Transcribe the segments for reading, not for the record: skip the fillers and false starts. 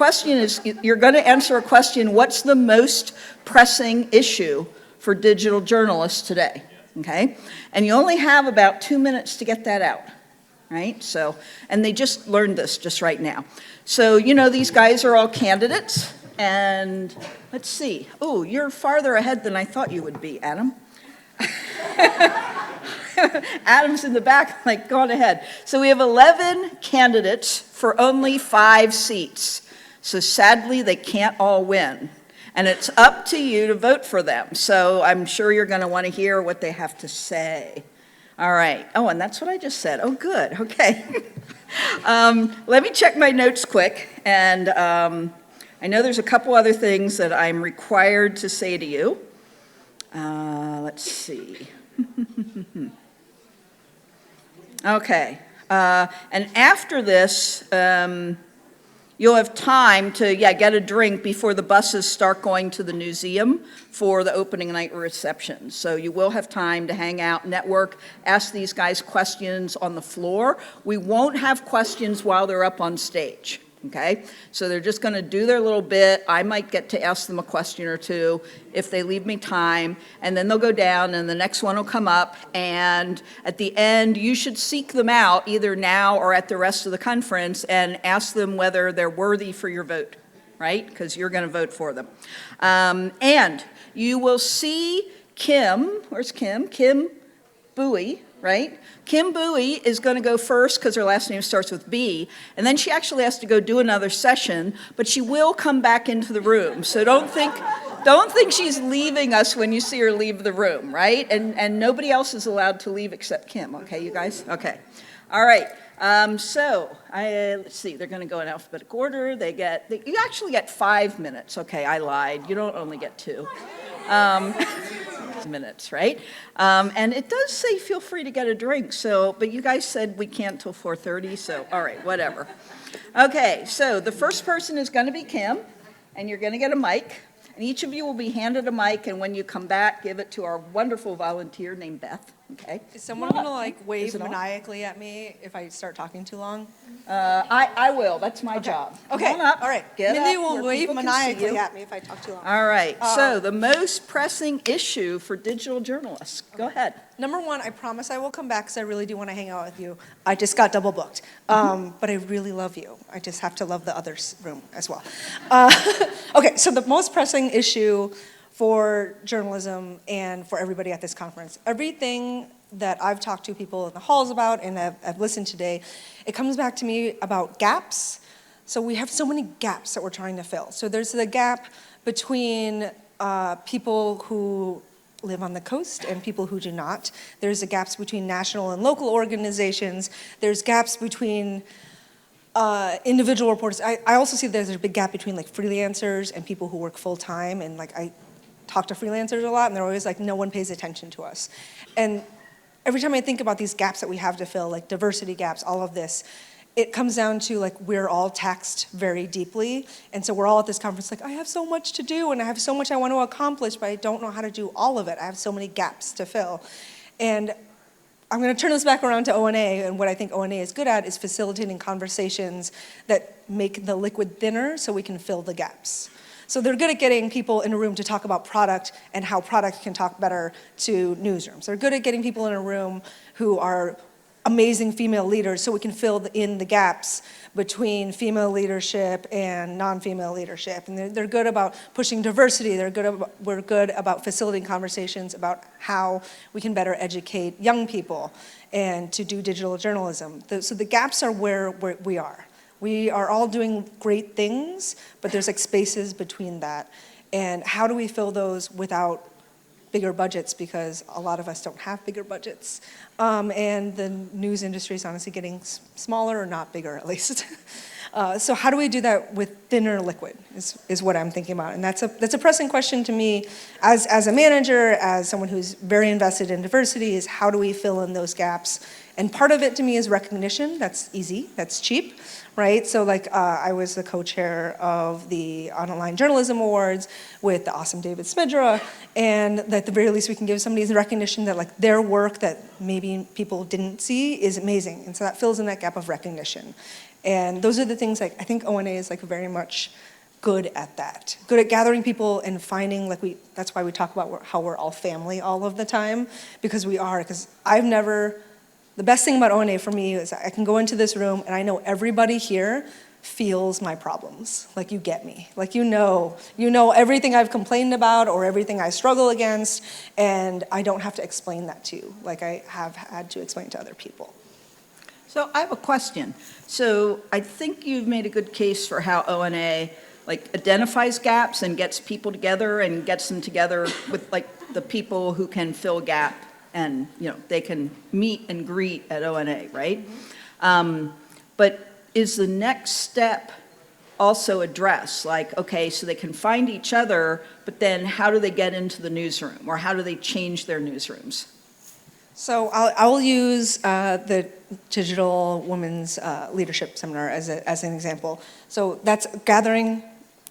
Question is, you're going to answer a question, what's the most pressing issue for digital journalists today? Okay? And you only have about 2 minutes to get that out, right? So, and they just learned this just right now. So, you know, these guys are all candidates, and let's see. Oh, you're farther ahead than I thought you would be, Adam. Adam's in the back, like, go on ahead. So we have 11 candidates for only 5 seats. So sadly, they can't all win. And it's up to you to vote for them. So I'm sure you're going to want to hear what they have to say. All right. Oh, and that's what I just said. Oh, good. Okay. Let me check my notes quick. And I know there's a couple other things that I'm required to say to you. Let's see. Okay. And after this, you'll have time to, get a drink before the buses start going to the museum for the opening night reception. So you will have time to hang out, network, ask these guys questions on the floor. We won't have questions while they're up on stage, okay? So they're just gonna do their little bit. I might get to ask them a question or two if they leave me time, and then they'll go down and the next one will come up, and at the end, you should seek them out either now or at the rest of the conference and ask them whether they're worthy for your vote, right? Because you're gonna vote for them. And you will see Kim, where's Kim? Kim Bowie, right? Kim Bowie is going to go first because her last name starts with B, and then she actually has to go do another session, but she will come back into the room. So don't think she's leaving us when you see her leave the room, right? And nobody else is allowed to leave except Kim, okay, you guys? Okay. All right. Let's see, they're going to go in alphabetical order. You actually get 5 minutes. Okay, I lied. You don't only get 2. Minutes, right? And it does say feel free to get a drink, but you guys said we can't till 4:30, so all right, whatever. Okay, so the first person is going to be Kim, and you're going to get a mic, and each of you will be handed a mic, and when you come back, give it to our wonderful volunteer named Beth, okay? Is someone going to wave maniacally at me if I start talking too long? I will, that's my job. Okay, Come on up. All right. Mindy will wave maniacally at me if I talk too long. All right, so the most pressing issue for digital journalists. Go ahead. Number 1, I promise I will come back because I really do want to hang out with you. I just got double booked, but I really love you. I just have to love the other room as well. Okay, so the most pressing issue for journalism and for everybody at this conference, everything that I've talked to people in the halls about and I've listened today, it comes back to me about gaps. So we have so many gaps that we're trying to fill. So there's the gap between people who live on the coast and people who do not. There's the gaps between national and local organizations. There's gaps between individual reporters. I also see there's a big gap between freelancers and people who work full time, and I talk to freelancers a lot and they're always like, no one pays attention to us. And every time I think about these gaps that we have to fill, like diversity gaps, all of this, it comes down to we're all taxed very deeply, and so we're all at this conference I have so much to do and I have so much I want to accomplish, but I don't know how to do all of it. I have so many gaps to fill. And I'm going to turn this back around to ONA, and what I think ONA is good at is facilitating conversations that make the liquid thinner so we can fill the gaps. So they're good at getting people in a room to talk about product and how product can talk better to newsrooms. They're good at getting people in a room who are amazing female leaders so we can fill in the gaps between female leadership and non-female leadership. And they're good about pushing diversity. We're good about facilitating conversations about how we can better educate young people and to do digital journalism. So the gaps are where we are. We are all doing great things, but there's spaces between that. And how do we fill those without bigger budgets, because a lot of us don't have bigger budgets. And the news industry is honestly getting smaller, or not bigger at least. So how do we do that with thinner liquid is what I'm thinking about. And that's a pressing question to me as a manager, as someone who's very invested in diversity, is how do we fill in those gaps? And part of it to me is recognition. That's easy, that's cheap, right? So I was the co-chair of the Online Journalism Awards with the awesome David Smidra, and at the very least we can give somebody the recognition that their work that maybe people didn't see is amazing. And so that fills in that gap of recognition. And those are the things like I think ONA is like very much good at that. Good at gathering people and finding that's why we talk about how we're all family all of the time, because we are. Because the best thing about ONA for me is I can go into this room and I know everybody here feels my problems. Like you get me. Like you know everything I've complained about or everything I struggle against, and I don't have to explain that to you like I have had to explain to other people. So I have a question. So I think you've made a good case for how ONA identifies gaps and gets people together and gets them together with the people who can fill a gap, and they can meet and greet at ONA, right? But is the next step also address okay, so they can find each other, but then how do they get into the newsroom, or how do they change their newsrooms? So I will use the Digital Women's Leadership Seminar as an example. So that's gathering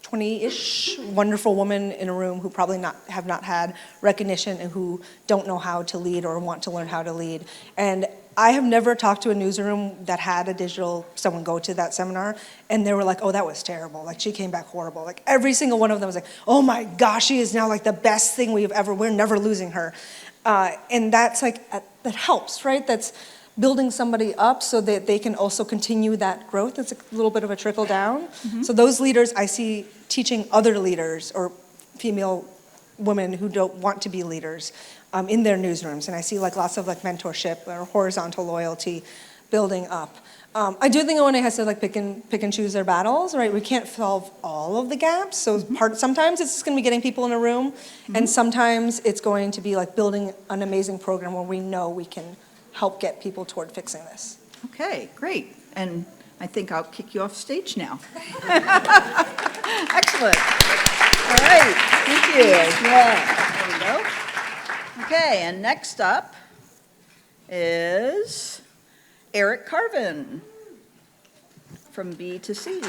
20-ish wonderful women in a room who probably have not had recognition and who don't know how to lead or want to learn how to lead. And I have never talked to a newsroom that had someone go to that seminar, and they were like, oh, that was terrible. Like, she came back horrible. Like, every single one of them was like, oh my gosh, she is now like the best thing we're never losing her. And that's that helps, right? That's building somebody up so that they can also continue that growth. It's a little bit of a trickle down. Mm-hmm. So those leaders I see teaching other leaders or female women who don't want to be leaders in their newsrooms. And I see lots of mentorship or horizontal loyalty building up. I do think ONA has to pick and choose their battles, right? We can't solve all of the gaps. So sometimes it's just going to be getting people in a room, and sometimes it's going to be building an amazing program where we know we can help get people toward fixing this. Okay, great. And I think I'll kick you off stage now. Excellent. All right, thank you. Yeah, there we go. Okay, and next up is Eric Carvin from B to C.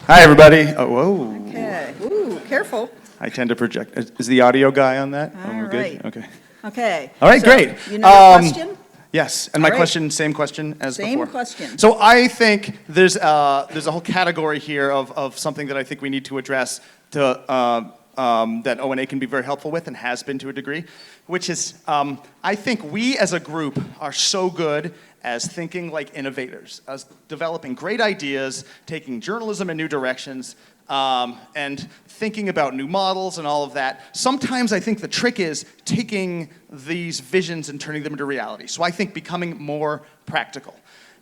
Hi, everybody. Oh, whoa. Okay. Ooh, careful. I tend to project. Is the audio guy on that? All we're right. good? Okay. Okay. All right, So, great. You know your question? Yes, and my All right. question, same question as before. Same question. So I think there's a whole category here of something that I think we need to address that ONA can be very helpful with and has been to a degree, which is I think we as a group are so good as thinking like innovators, as developing great ideas, taking journalism in new directions, and thinking about new models and all of that. Sometimes I think the trick is taking these visions and turning them into reality. So I think becoming more practical.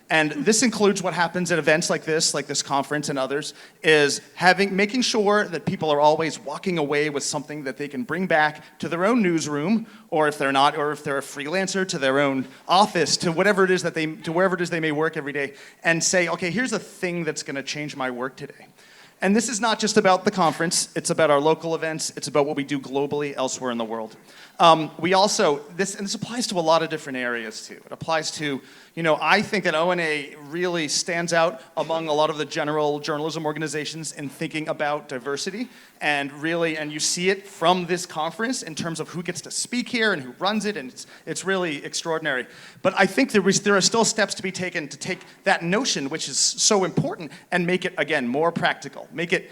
And this includes what happens at events like this conference and others, is making sure that people are always walking away with something that they can bring back to their own newsroom, or if they're not, or if they're a freelancer, to their own office, to whatever it is to wherever it is they may work every day, and say, okay, here's a thing that's going to change my work today. And this is not just about the conference, it's about our local events, it's about what we do globally elsewhere in the world. We also, this applies to a lot of different areas too. It applies to, I think that ONA really stands out among a lot of the general journalism organizations in thinking about diversity, and you see it from this conference in terms of who gets to speak here and who runs it, and it's really extraordinary. But I think there are still steps to be taken to take that notion, which is so important, and make it, again, more practical. Make it,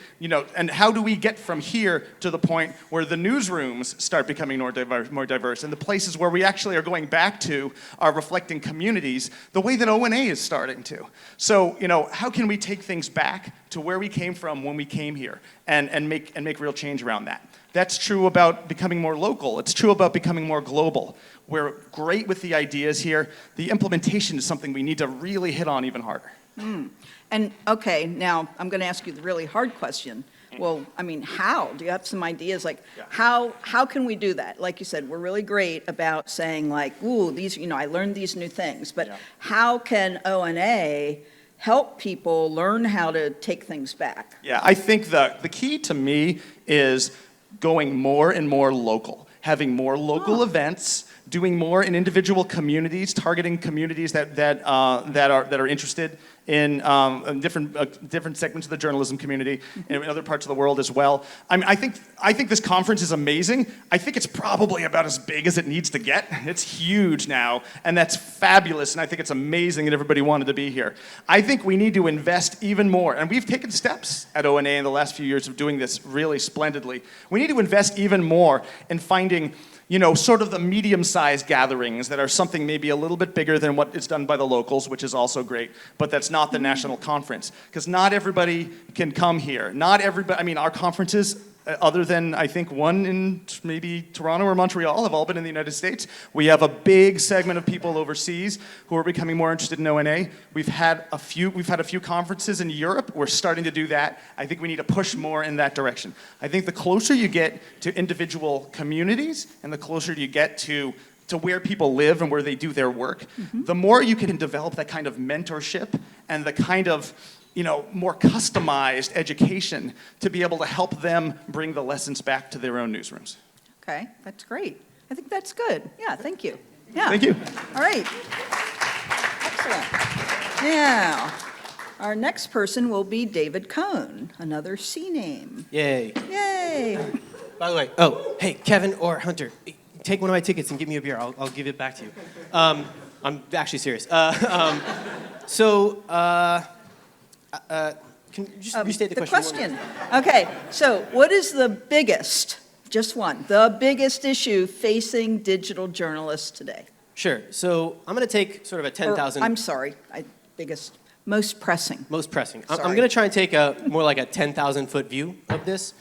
and how do we get from here to the point where the newsrooms start becoming more diverse, and the places where we actually are going back to are reflecting communities the way that ONA is starting to. So, how can we take things back to where we came from when we came here and make real change around that? That's true about becoming more local. It's true about becoming more global. We're great with the ideas here. The implementation is something we need to really hit on even harder. And okay, now I'm going to ask you the really hard question. Well, how? Do you have some ideas? How can we do that? Like you said, we're really great about saying ooh, these, I learned these new things. But how can ONA help people learn how to take things back? Yeah, I think the key to me is going more and more local, having more local events, doing more in individual communities, targeting communities that are interested in different segments of the journalism community and in other parts of the world as well. I mean, I think this conference is amazing. I think it's probably about as big as it needs to get. It's huge now, and that's fabulous, and I think it's amazing that everybody wanted to be here. I think we need to invest even more, and we've taken steps at ONA in the last few years of doing this really splendidly. We need to invest even more in finding, you know, sort of the medium-sized gatherings that are something maybe a little bit bigger than what is done by the locals, which is also great, but that's not the national conference. Because not everybody can come here. Not everybody, I mean, our conferences, other than I think one in maybe Toronto or Montreal, have all been in the United States. We have a big segment of people overseas who are becoming more interested in ONA. We've had a few conferences in Europe. We're starting to do that. I think we need to push more in that direction. I think the closer you get to individual communities and the closer you get to where people live and where they do their work, the more you can develop that kind of mentorship and the kind of, you know, more customized education to be able to help them bring the lessons back to their own newsrooms. Okay, that's great. I think that's good. Yeah, thank you. Yeah. Thank you. All right. Excellent. Now, our next person will be David Cohn, another C name. Yay. Yay. By the way, oh, hey, Kevin or Hunter, take one of my tickets and give me a beer. I'll give it back to you. I'm actually serious. Can you just restate the question? Okay, so what is the biggest, just one, the biggest issue facing digital journalists today? Sure. So I'm going to take sort of a 10,000... I'm sorry, biggest, most pressing. Most pressing. Sorry. I'm going to try and take a more like a 10,000-foot view of this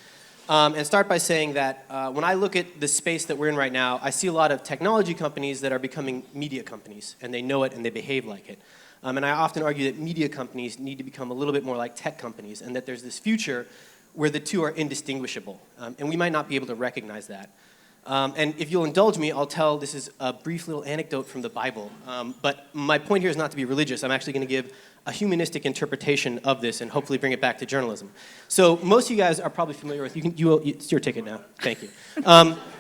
and start by saying that when I look at the space that we're in right now, I see a lot of technology companies that are becoming media companies, and they know it and they behave like it. And I often argue that media companies need to become a little bit more like tech companies, and that there's this future where the two are indistinguishable. And we might not be able to recognize that. And if you'll indulge me, I'll tell, this is a brief little anecdote from the Bible. But my point here is not to be religious. I'm actually going to give a humanistic interpretation of this and hopefully bring it back to journalism. So most of you guys are probably familiar with, it's your ticket now. Thank you.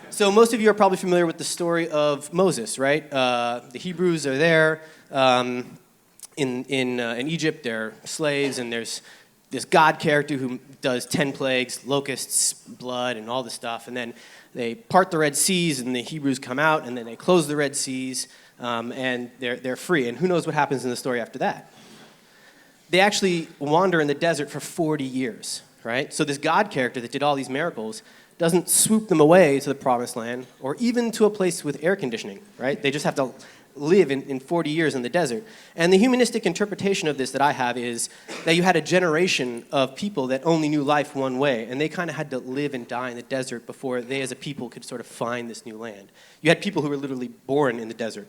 So most of you are probably familiar with the story of Moses, right? The Hebrews are there. In Egypt, they're slaves, and there's this God character who does 10 plagues, locusts, blood, and all this stuff. And then they part the Red Seas, and the Hebrews come out, and then they close the Red Seas, and they're free. And who knows what happens in the story after that? They actually wander in the desert for 40 years, right? So this God character that did all these miracles doesn't swoop them away to the promised land or even to a place with air conditioning, right? They just have to live in 40 years in the desert. And the humanistic interpretation of this that I have is that you had a generation of people that only knew life one way, and they kind of had to live and die in the desert before they as a people could sort of find this new land. You had people who were literally born in the desert.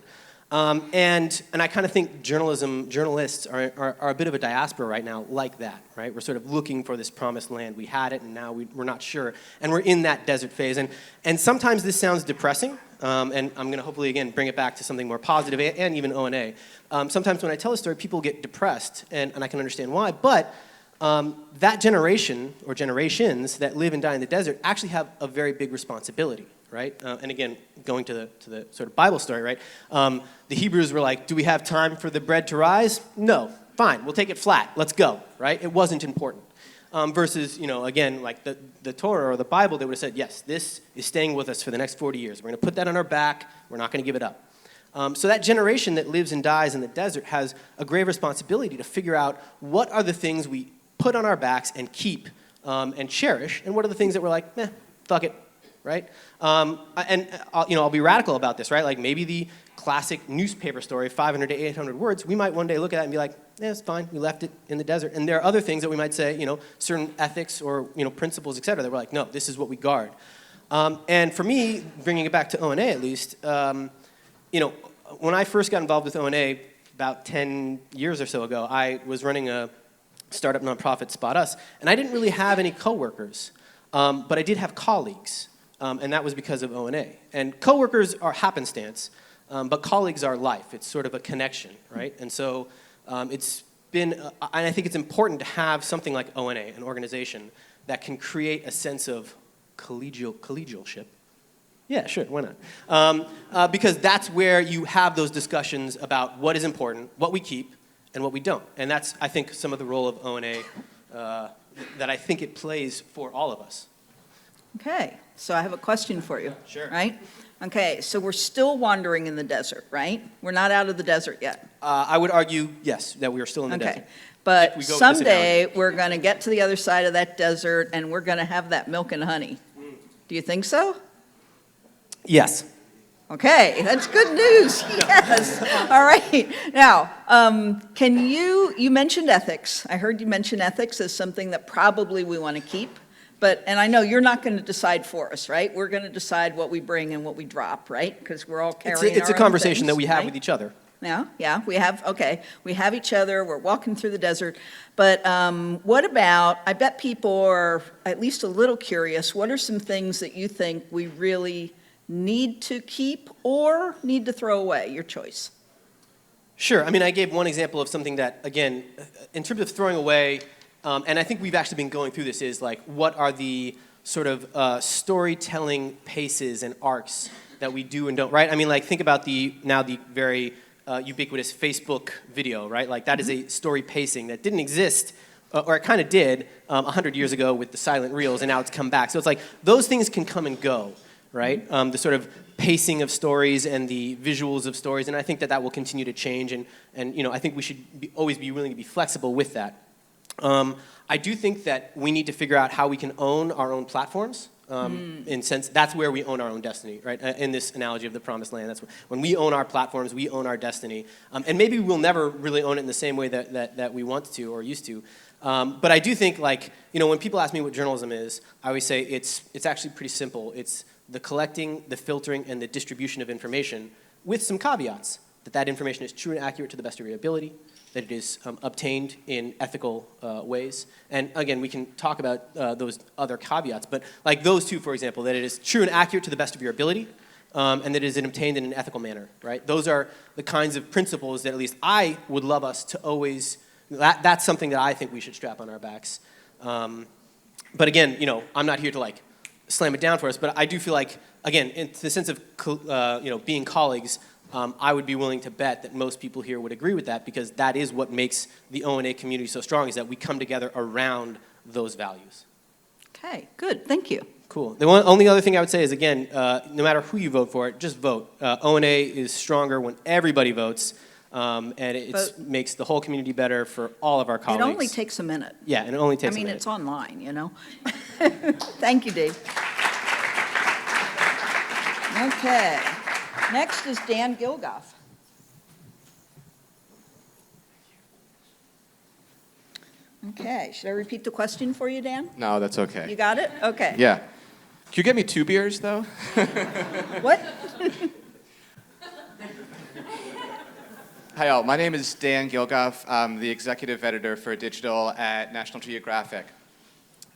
And I kind of think journalists are a bit of a diaspora right now like that, right? We're sort of looking for this promised land. We had it, and now we're not sure. And we're in that desert phase. And sometimes this sounds depressing, and I'm going to hopefully, again, bring it back to something more positive, and even ONA. Sometimes when I tell a story, people get depressed, and I can understand why. But that generation, or generations, that live and die in the desert actually have a very big responsibility. Right? And again, going to the sort of Bible story, right? The Hebrews were like, do we have time for the bread to rise? No. Fine, we'll take it flat. Let's go, right? It wasn't important. Versus, again, like the Torah or the Bible, they would have said, yes, this is staying with us for the next 40 years. We're going to put that on our back. We're not going to give it up. So that generation that lives and dies in the desert has a grave responsibility to figure out what are the things we put on our backs and keep and cherish, and what are the things that we're like, fuck it. Right? And I'll be radical about this, right? Like maybe the classic newspaper story, 500 to 800 words, we might one day look at that and be like, it's fine, we left it in the desert. And there are other things that we might say, certain ethics or, principles, et cetera, that we're like, no, this is what we guard. And for me, bringing it back to ONA at least, when I first got involved with ONA about 10 years or so ago, I was running a startup nonprofit, Spot Us, and I didn't really have any coworkers, but I did have colleagues. And that was because of ONA. And coworkers are happenstance, but colleagues are life. It's sort of a connection, right? And so it's been, and I think it's important to have something like ONA, an organization that can create a sense of collegialship. Yeah, sure, why not? Because that's where you have those discussions about what is important, what we keep, and what we don't. And that's, I think, some of the role of ONA that I think it plays for all of us. Okay, so I have a question for you. Sure. Right? Okay, so we're still wandering in the desert, right? We're not out of the desert yet. I would argue, yes, that we are still in the Okay, desert. but If we go with this someday analogy. we're going to get to the other side of that desert and we're going to have that milk and honey. Do you think so? Yes. Okay, that's good news. Yes. All right. Now, you mentioned ethics. I heard you mention ethics as something that probably we want to keep. And I know you're not going to decide for us, right? We're going to decide what we bring and what we drop, right? Because we're all carrying It's a our own conversation things, that we have right? with each other. Yeah, we have each other, we're walking through the desert, but what about, I bet people are at least a little curious, what are some things that you think we really need to keep or need to throw away? Your choice. Sure. I mean, I gave one example of something that, again, in terms of throwing away, and I think we've actually been going through this, is like, what are the sort of storytelling paces and arcs that we do and don't, right? I mean, like, think about the very ubiquitous Facebook video, right? Like, that is a story pacing that didn't exist, or it kind of did 100 years ago with the silent reels, and now it's come back. So it's like, those things can come and go, right? The sort of pacing of stories and the visuals of stories, and I think that will continue to change, and I think we should always be willing to be flexible with that. I do think that we need to figure out how we can own our own platforms. In sense, that's where we own our own destiny, right? In this analogy of the promised land, that's when we own our platforms, we own our destiny. And maybe we'll never really own it in the same way that we want to or used to. But I do think, like, when people ask me what journalism is, I always say it's actually pretty simple. It's the collecting, the filtering, and the distribution of information with some caveats. That information is true and accurate to the best of your ability, that it is obtained in ethical ways. And again, we can talk about those other caveats, but like those two, for example, that it is true and accurate to the best of your ability, and that it is obtained in an ethical manner, right? Those are the kinds of principles that at least I would love us to always, that's something that I think we should strap on our backs. But again, I'm not here to like slam it down for us, but I do feel like, again, in the sense of being colleagues, I would be willing to bet that most people here would agree with that, because that is what makes the ONA community so strong, is that we come together around those values. Okay, good, thank you. Cool. The only other thing I would say is, again, no matter who you vote for, just vote. ONA is stronger when everybody votes, and it makes the whole community better for all of our colleagues. It only takes a minute. Yeah, and it only takes a minute. It's online, Thank you, Dave. Okay. Next is Dan Gilgoff. Okay, should I repeat the question for you, Dan? No, that's okay. You got it? Okay. Yeah. Can you get me 2 beers, though? What? Hi, all. My name is Dan Gilgoff. I'm the executive editor for digital at National Geographic.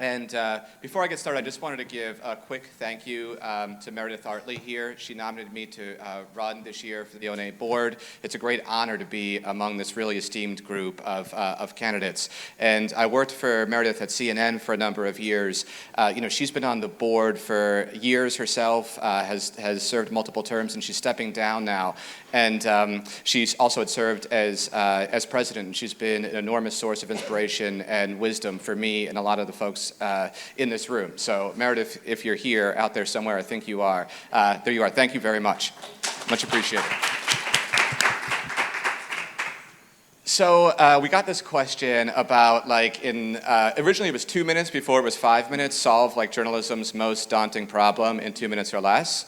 And before I get started, I just wanted to give a quick thank you to Meredith Artley here. She nominated me to run this year for the ONA board. It's a great honor to be among this really esteemed group of candidates. And I worked for Meredith at CNN for a number of years. She's been on the board for years herself, has served multiple terms, and she's stepping down now. And she's also had served as president, and she's been an enormous source of inspiration and wisdom for me and a lot of the folks in this room. So Meredith, if you're here, out there somewhere, I think you are. There you are. Thank you very much. Much appreciated. So we got this question about, originally it was 2 minutes, before it was 5 minutes, solve journalism's most daunting problem in 2 minutes or less.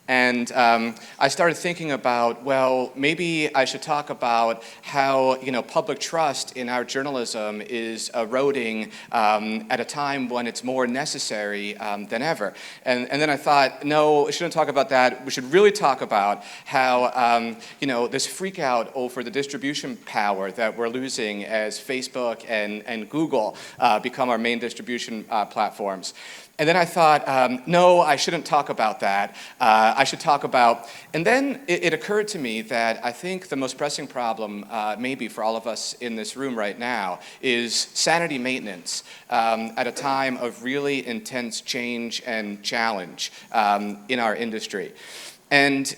And I started thinking about, well, maybe I should talk about how, public trust in our journalism is eroding at a time when it's more necessary than ever. And then I thought, no, we shouldn't talk about that. We should really talk about how, this freak out over the distribution power that we're losing as Facebook and Google become our main distribution platforms. And then I thought, no, I shouldn't talk about that. I should talk about, and then it occurred to me that I think the most pressing problem, maybe for all of us in this room right now, is sanity maintenance at a time of really intense change and challenge in our industry. And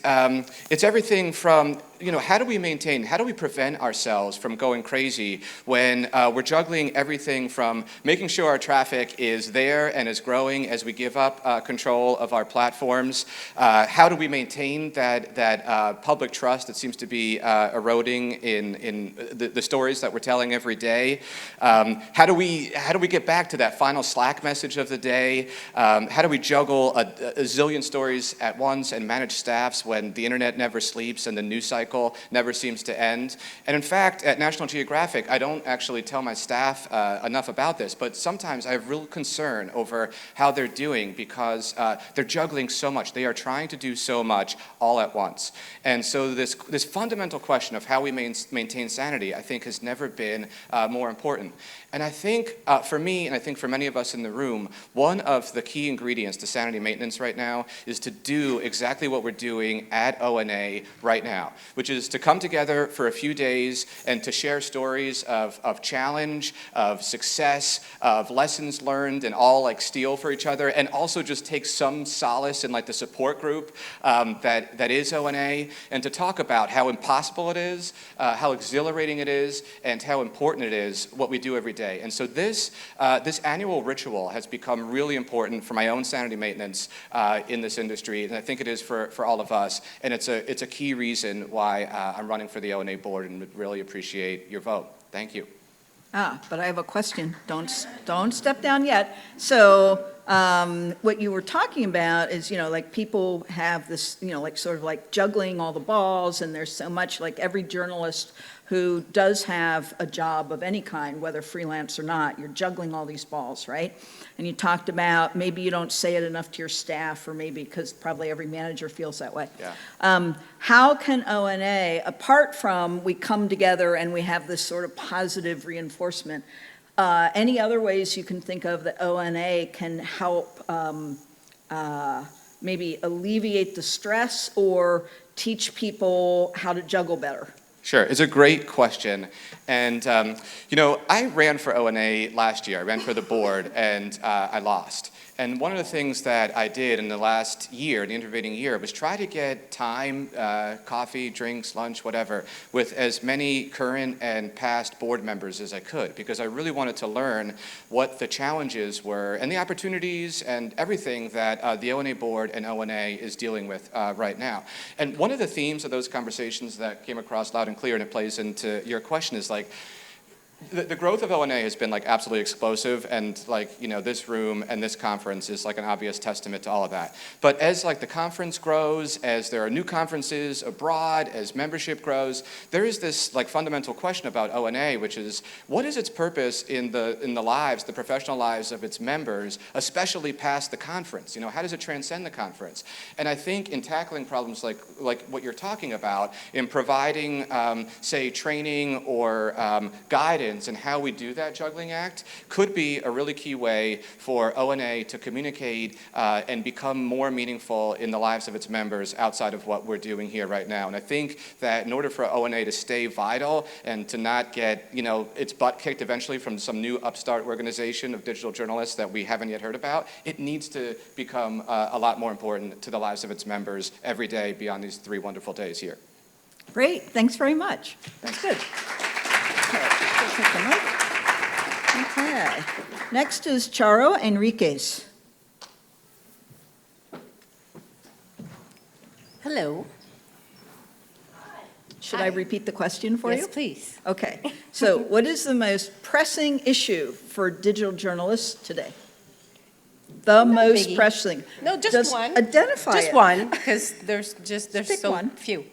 it's everything from how do we maintain, how do we prevent ourselves from going crazy when we're juggling everything from making sure our traffic is there and is growing as we give up control of our platforms? How do we maintain that public trust that seems to be eroding in the stories that we're telling every day? How do we get back to that final Slack message of the day? How do we juggle a zillion stories at once and manage staffs when the internet never sleeps and the news cycle never seems to end? And in fact, at National Geographic, I don't actually tell my staff enough about this, but sometimes I have real concern over how they're doing because they're juggling so much. They are trying to do so much all at once. And so this fundamental question of how we maintain sanity, I think, has never been more important. And I think for me, and I think for many of us in the room, one of the key ingredients to sanity maintenance right now is to do exactly what we're doing at ONA right now, which is to come together for a few days and to share stories of challenge, of success, of lessons learned, and all like steal for each other, and also just take some solace in like the support group that is ONA, and to talk about how impossible it is, how exhilarating it is, and how important it is what we do every day. And so this annual ritual has become really important for my own sanity maintenance in this industry, and I think it is for all of us. And it's a key reason why I'm running for the ONA board, and would really appreciate your vote. Thank you. But I have a question. Don't step down yet. So what you were talking about is, like people have this, like sort of like juggling all the balls, and there's so much, like every journalist who does have a job of any kind, whether freelance or not, you're juggling all these balls, right? And you talked about maybe you don't say it enough to your staff, or maybe because probably every manager feels that way. Yeah. How can ONA, apart from we come together and we have this sort of positive reinforcement, any other ways you can think of that ONA can help maybe alleviate the stress or teach people how to juggle better? Sure, it's a great question. And, I ran for ONA last year. I ran for the board, and I lost. And one of the things that I did in the last year, the intervening year, was try to get time, coffee, drinks, lunch, whatever, with as many current and past board members as I could, because I really wanted to learn what the challenges were and the opportunities and everything that the ONA board and ONA is dealing with right now. And one of the themes of those conversations that came across loud and clear, and it plays into your question, is like, the growth of ONA has been like absolutely explosive, and like, this room and this conference is like an obvious testament to all of that. But as like the conference grows, as there are new conferences abroad, as membership grows, there is this like fundamental question about ONA, which is, what is its purpose in the lives, the professional lives of its members, especially past the conference? How does it transcend the conference? And I think in tackling problems like what you're talking about, in providing, say, training or guidance, and how we do that juggling act could be a really key way for ONA to communicate and become more meaningful in the lives of its members outside of what we're doing here right now. And I think that in order for ONA to stay vital and to not get its butt kicked eventually from some new upstart organization of digital journalists that we haven't yet heard about, it needs to become a lot more important to the lives of its members every day beyond these 3 wonderful days here. Great, thanks very much. That's good. Okay, next is Charo Enriquez. Hello. Should I repeat the question for you? Yes, please. Okay, so what is the most pressing issue for digital journalists today? The most biggie. pressing? No, just one. Identify it. Just one, because there's Pick so one. few.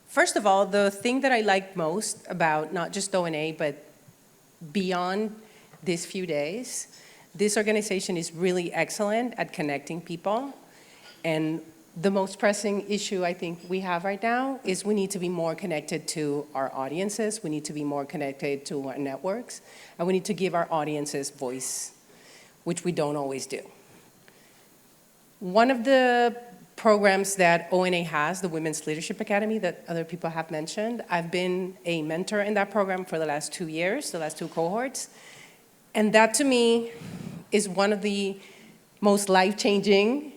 First of all, the thing that I like most about not just ONA, but beyond these few days, this organization is really excellent at connecting people. And the most pressing issue I think we have right now is we need to be more connected to our audiences, we need to be more connected to our networks, and we need to give our audiences voice, which we don't always do. One of the programs that ONA has, the Women's Leadership Academy that other people have mentioned, I've been a mentor in that program for the last 2 years, the last 2 cohorts. And that to me is one of the most life-changing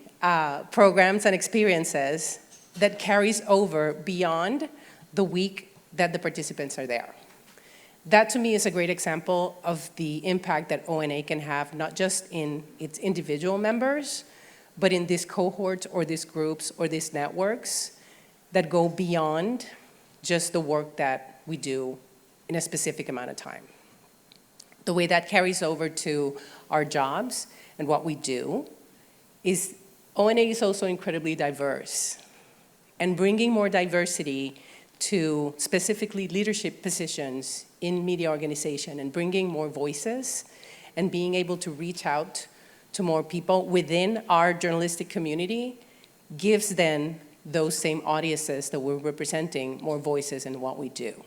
programs and experiences that carries over beyond the week that the participants are there. That to me is a great example of the impact that ONA can have, not just in its individual members, but in these cohorts or these groups or these networks that go beyond just the work that we do in a specific amount of time. The way that carries over to our jobs and what we do is ONA is also incredibly diverse. And bringing more diversity to specifically leadership positions in media organization and bringing more voices and being able to reach out to more people within our journalistic community gives then those same audiences that we're representing more voices in what we do.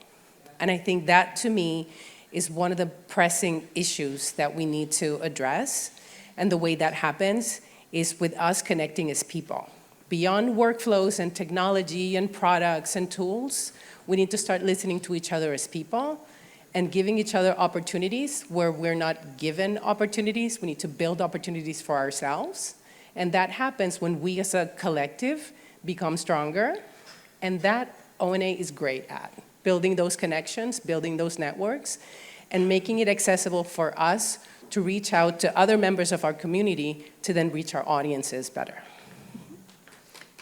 And I think that to me is one of the pressing issues that we need to address. And the way that happens is with us connecting as people. Beyond workflows and technology and products and tools, we need to start listening to each other as people and giving each other opportunities where we're not given opportunities. We need to build opportunities for ourselves. And that happens when we as a collective become stronger. And that ONA is great at, building those connections, building those networks, and making it accessible for us to reach out to other members of our community to then reach our audiences better.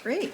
Great.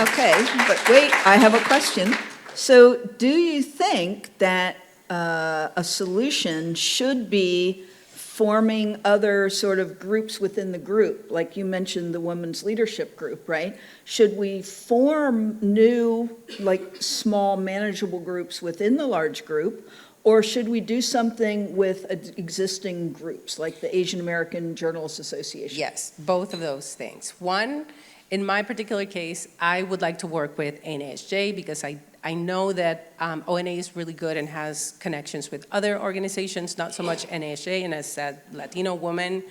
Okay, but wait, I have a question. So do you think that a solution should be forming other sort of groups within the group? Like you mentioned the women's leadership group, right? Should we form new, like small manageable groups within the large group? Or should we do something with existing groups, like the Asian American Journalists Association? Yes, both of those things. One, in my particular case, I would like to work with ANASJ because I know that ONA is really good and has connections with other organizations, not so much NASJ, and as a Latino woman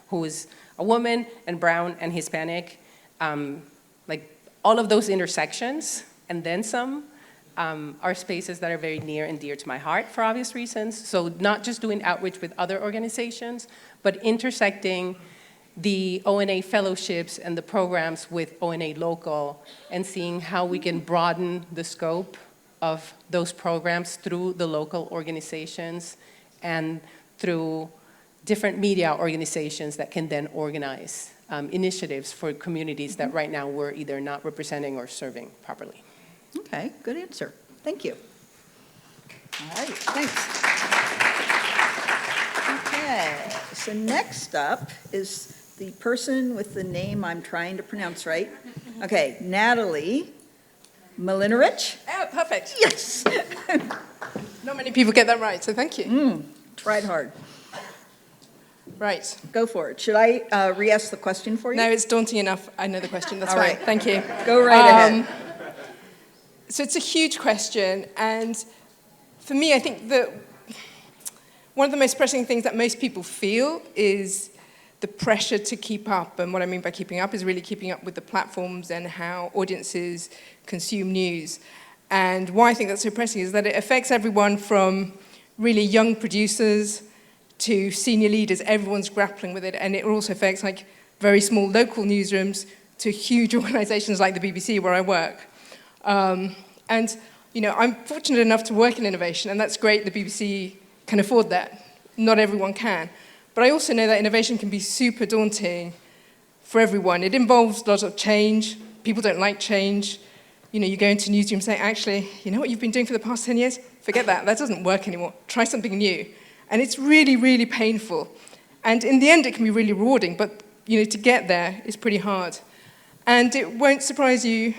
who is a woman and brown and Hispanic, like all of those intersections and then some are spaces that are very near and dear to my heart for obvious reasons. So not just doing outreach with other organizations, but intersecting the ONA fellowships and the programs with ONA local and seeing how we can broaden the scope of those programs through the local organizations and through different media organizations that can then organize initiatives for communities that right now we're either not representing or serving properly. Okay, good answer. Thank you. All right, thanks. Okay, so next up is the person with the name I'm trying to pronounce right. Okay, Natalie Malinovich? Oh, perfect. Yes. Not many people get that right, so thank you. Tried hard. Right. Go for it. Should I re-ask the question for you? No, it's daunting enough. I know the question. That's All fine. right. Thank you. Go right ahead. So it's a huge question, and for me, I think that one of the most pressing things that most people feel is the pressure to keep up. And what I mean by keeping up is really keeping up with the platforms and how audiences consume news. And why I think that's so pressing is that it affects everyone from really young producers to senior leaders. Everyone's grappling with it, and it also affects like very small local newsrooms to huge organizations like the BBC where I work. And you know, I'm fortunate enough to work in innovation, and that's great. The BBC can afford that. Not everyone can. But I also know that innovation can be super daunting for everyone. It involves lots of change. People don't like change. You know, you go into newsroom and say, actually, you know what you've been doing for the past 10 years? Forget that. That doesn't work anymore. Try something new. And it's really, really painful. And in the end, it can be really rewarding. But you know, to get there is pretty hard. And it won't surprise you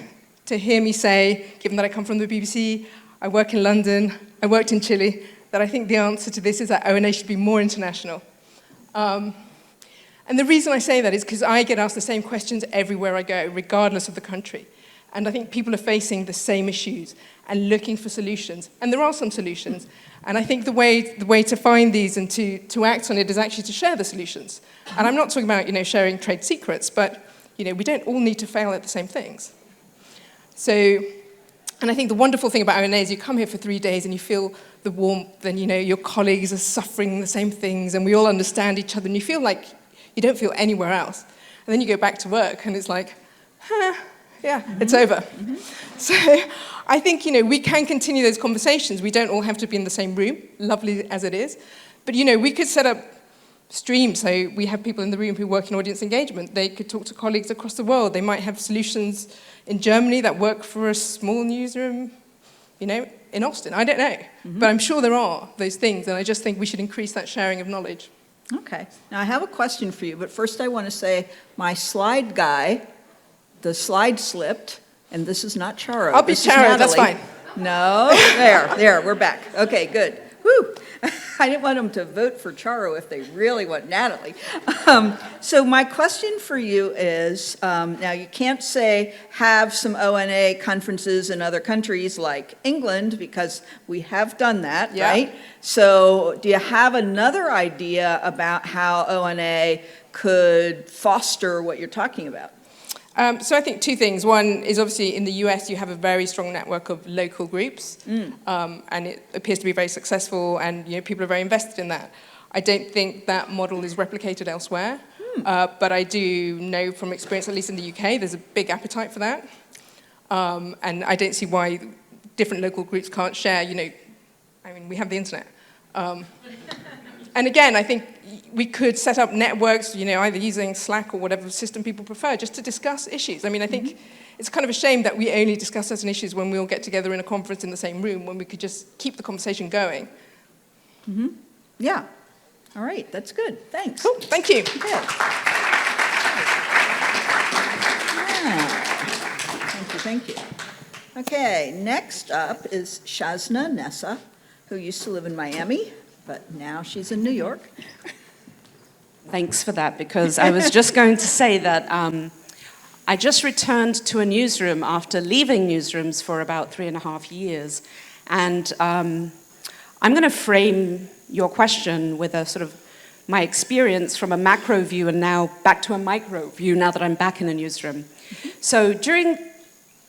to hear me say, given that I come from the BBC, I work in London, I worked in Chile, that I think the answer to this is that ONA should be more international. And the reason I say that is because I get asked the same questions everywhere I go, regardless of the country. And I think people are facing the same issues and looking for solutions. And there are some solutions. And I think the way to find these and to act on it is actually to share the solutions. And I'm not talking about, you know, sharing trade secrets, but you know, we don't all need to fail at the same things. So, and I think the wonderful thing about ONA is you come here for 3 days and you feel the warmth and, you know, your colleagues are suffering the same things and we all understand each other and you feel like you don't feel anywhere else. And then you go back to work and it's like, yeah, it's over. So I think, we can continue those conversations. We don't all have to be in the same room, lovely as it is. But, we could set up streams. So we have people in the room who work in audience engagement. They could talk to colleagues across the world. They might have solutions in Germany that work for a small newsroom, in Austin. I don't know. But I'm sure there are those things. And I just think we should increase that sharing of knowledge. Okay. Now, I have a question for you, but first I want to say my slide guy, the slide slipped, and this is not Charo. I'll be This is Charo, that's Natalie. fine. No, there, we're back. Okay, good. Whew. I didn't want them to vote for Charo if they really want Natalie. So my question for you is, now you can't say have some ONA conferences in other countries like England, because we have done that, Yeah. right? So do you have another idea about how ONA could foster what you're talking about? So I think two things. One is obviously in the US you have a very strong network of local groups, and it appears to be very successful, and people are very invested in that. I don't think that model is replicated elsewhere, but I do know from experience, at least in the UK, there's a big appetite for that, and I don't see why different local groups can't share. We have the internet. And again, I think we could set up networks, either using Slack or whatever system people prefer, just to discuss issues. I think it's kind of a shame that we only discuss certain issues when we all get together in a conference in the same room, when we could just keep the conversation going. Yeah. All right, that's good. Thanks. Cool, thank you. Good. Yeah. Thank you. Okay, next up is Shazna Nessa, who used to live in Miami, but now she's in New York. Thanks for that, because I was just going to say that I just returned to a newsroom after leaving newsrooms for about 3.5 years. And I'm going to frame your question with a sort of my experience from a macro view and now back to a micro view now that I'm back in a newsroom. So during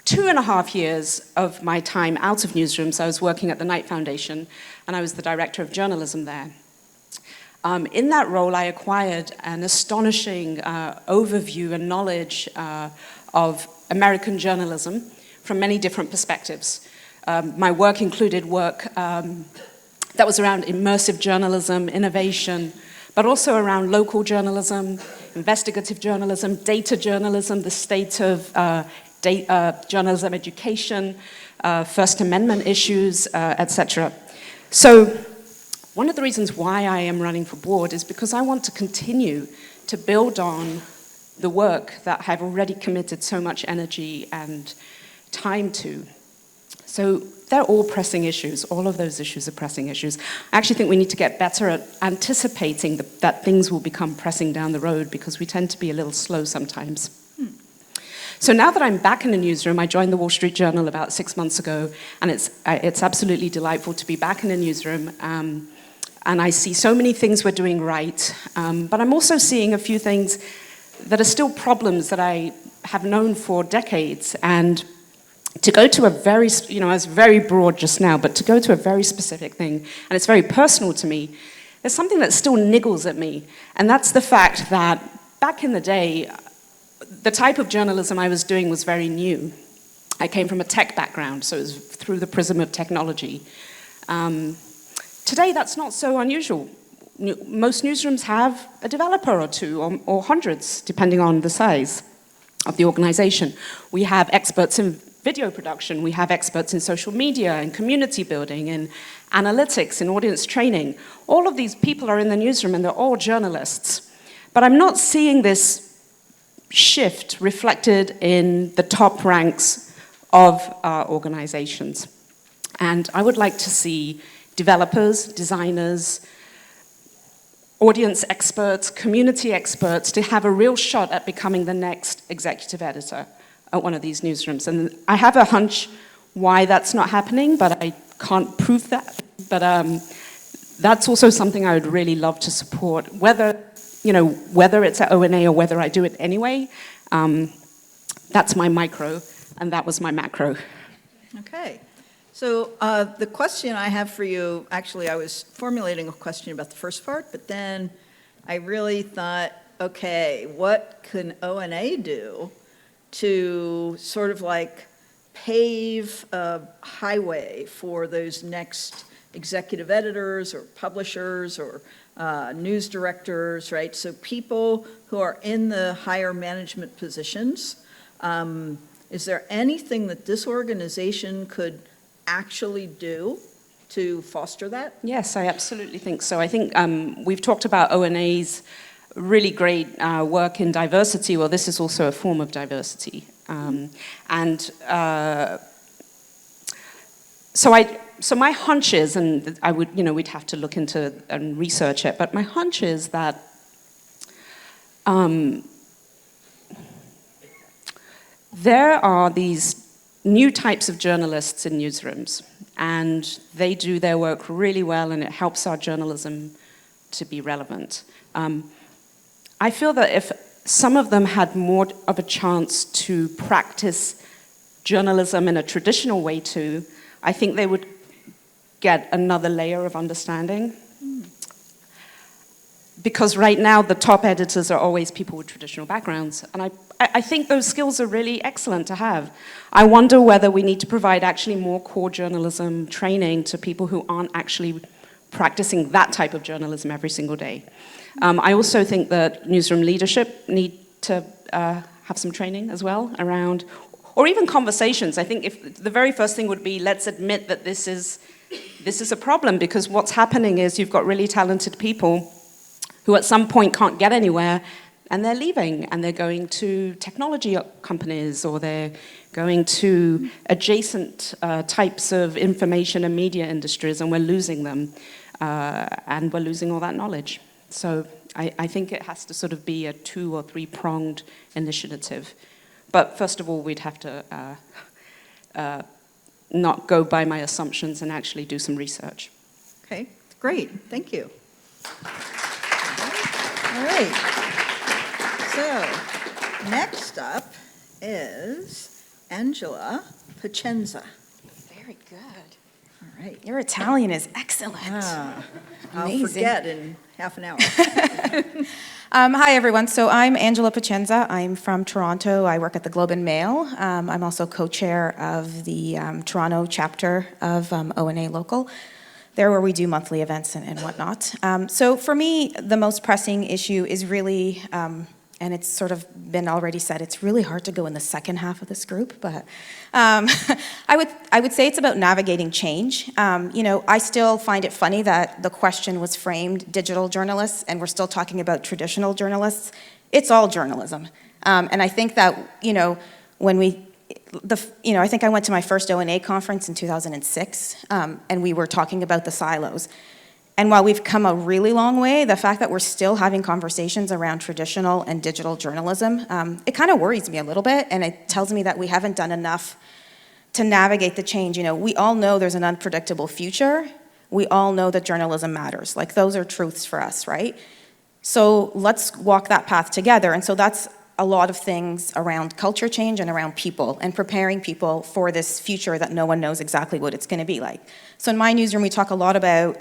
2.5 years of my time out of newsrooms, I was working at the Knight Foundation, and I was the director of journalism there. In that role, I acquired an astonishing overview and knowledge of American journalism from many different perspectives. My work included work that was around immersive journalism, innovation, but also around local journalism, investigative journalism, data journalism, the state of journalism education, First Amendment issues, etc. So one of the reasons why I am running for board is because I want to continue to build on the work that I've already committed so much energy and time to. So they're all pressing issues. All of those issues are pressing issues. I actually think we need to get better at anticipating that things will become pressing down the road, because we tend to be a little slow sometimes. So now that I'm back in the newsroom, I joined the Wall Street Journal about 6 months ago, and it's absolutely delightful to be back in the newsroom. And I see so many things we're doing right, but I'm also seeing a few things that are still problems that I have known for decades. And to go to a very, I was very broad just now, but to go to a very specific thing, and it's very personal to me, there's something that still niggles at me, and that's the fact that back in the day, the type of journalism I was doing was very new. I came from a tech background, so it was through the prism of technology. Today, that's not so unusual. Most newsrooms have a developer or two, or hundreds, depending on the size of the organization. We have experts in video production, we have experts in social media, and community building, and analytics, and audience training. All of these people are in the newsroom, and they're all journalists. But I'm not seeing this shift reflected in the top ranks of our organizations. And I would like to see developers, designers, audience experts, community experts to have a real shot at becoming the next executive editor at one of these newsrooms. And I have a hunch why that's not happening, but I can't prove that. But that's also something I would really love to support, whether it's at ONA or whether I do it anyway. That's my micro, and that was my macro. Okay. So the question I have for you, actually, I was formulating a question about the first part, but then I really thought, okay, what can ONA do to sort of like pave a highway for those next executive editors or publishers or news directors, right? So people who are in the higher management positions, is there anything that this organization could actually do to foster that? Yes, I absolutely think so. I think we've talked about ONA's really great work in diversity. Well, this is also a form of diversity. So my hunch is, and I would, we'd have to look into and research it, but my hunch is that there are these new types of journalists in newsrooms, and they do their work really well, and it helps our journalism to be relevant. I feel that if some of them had more of a chance to practice journalism in a traditional way too, I think they would get another layer of understanding. Because right now, the top editors are always people with traditional backgrounds. And I think those skills are really excellent to have. I wonder whether we need to provide actually more core journalism training to people who aren't actually practicing that type of journalism every single day. I also think that newsroom leadership need to have some training as well around, or even conversations. I think if the very first thing would be, let's admit that this is a problem, because what's happening is you've got really talented people who at some point can't get anywhere, and they're leaving, and they're going to technology companies, or they're going to adjacent types of information and media industries, and we're losing them, and we're losing all that knowledge. So I think it has to sort of be a 2- or 3-pronged initiative. But first of all, we'd have to not go by my assumptions and actually do some research. Okay, great, thank you. All right, so next up is Angela Pacenza. Very good. All right. Your Italian is excellent. I'll Amazing. forget in half an hour. Hi, everyone. So I'm Angela Pacenza. I'm from Toronto. I work at the Globe and Mail. I'm also co-chair of the Toronto chapter of ONA Local, there where we do monthly events and whatnot. So for me, the most pressing issue is really, and it's sort of been already said, it's really hard to go in the second half of this group, but I would say it's about navigating change. I still find it funny that the question was framed digital journalists, and we're still talking about traditional journalists. It's all journalism. And I think that, I think I went to my first ONA conference in 2006, and we were talking about the silos. And while we've come a really long way, the fact that we're still having conversations around traditional and digital journalism, it kind of worries me a little bit, and it tells me that we haven't done enough to navigate the change. We all know there's an unpredictable future. We all know that journalism matters. Like, those are truths for us, right? So let's walk that path together. And so that's a lot of things around culture change and around people and preparing people for this future that no one knows exactly what it's going to be like. So in my newsroom, we talk a lot about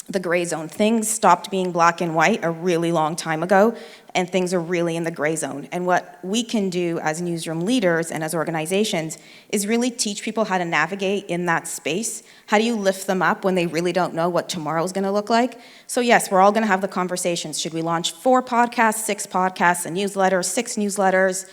the gray zone. Things stopped being black and white a really long time ago, and things are really in the gray zone. And what we can do as newsroom leaders and as organizations is really teach people how to navigate in that space. How do you lift them up when they really don't know what tomorrow is going to look like? So yes, we're all going to have the conversations. Should we launch 4 podcasts, 6 podcasts, a newsletter, 6 newsletters,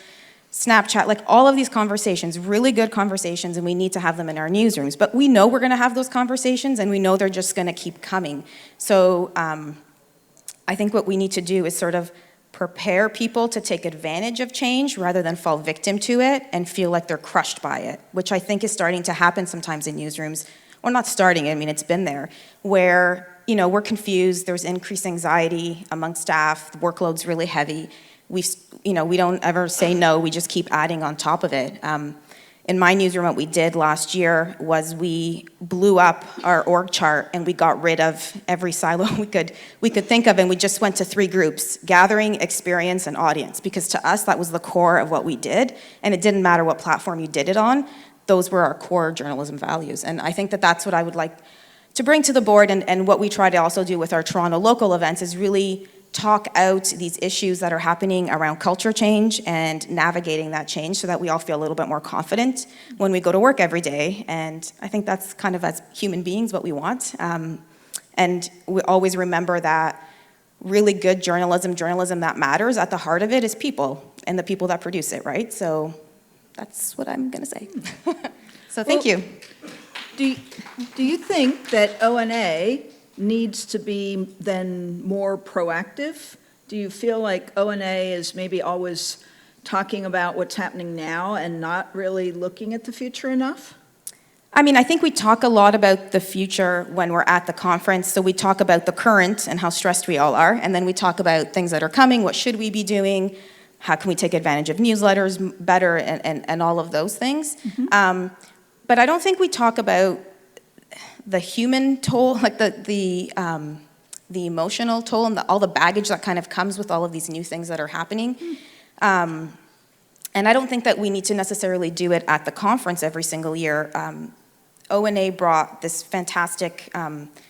Snapchat, like all of these conversations, really good conversations, and we need to have them in our newsrooms. But we know we're going to have those conversations, and we know they're just going to keep coming. So I think what we need to do is sort of prepare people to take advantage of change rather than fall victim to it and feel like they're crushed by it, which I think is starting to happen sometimes in newsrooms. Or not starting, I mean, it's been there, where, we're confused, there's increased anxiety among staff, the workload's really heavy. We don't ever say no, we just keep adding on top of it. In my newsroom, what we did last year was we blew up our org chart and we got rid of every silo we could think of, and we just went to 3 groups: gathering, experience, and audience, because to us, that was the core of what we did, and it didn't matter what platform you did it on. Those were our core journalism values, and I think that that's what I would like to bring to the board, and what we try to also do with our Toronto local events is really talk out these issues that are happening around culture change and navigating that change so that we all feel a little bit more confident when we go to work every day. And I think that's kind of, as human beings, what we want. And we always remember that really good journalism that matters, at the heart of it is people and the people that produce it, right? So that's what I'm going to say. So thank you. Do you think that ONA needs to be then more proactive? Do you feel like ONA is maybe always talking about what's happening now and not really looking at the future enough? I mean, I think we talk a lot about the future when we're at the conference. So we talk about the current and how stressed we all are, and then we talk about things that are coming, what should we be doing, how can we take advantage of newsletters better, and all of those things. Mm-hmm. But I don't think we talk about the human toll, like the emotional toll and all the baggage that kind of comes with all of these new things that are happening. And I don't think that we need to necessarily do it at the conference every single year. ONA brought this fantastic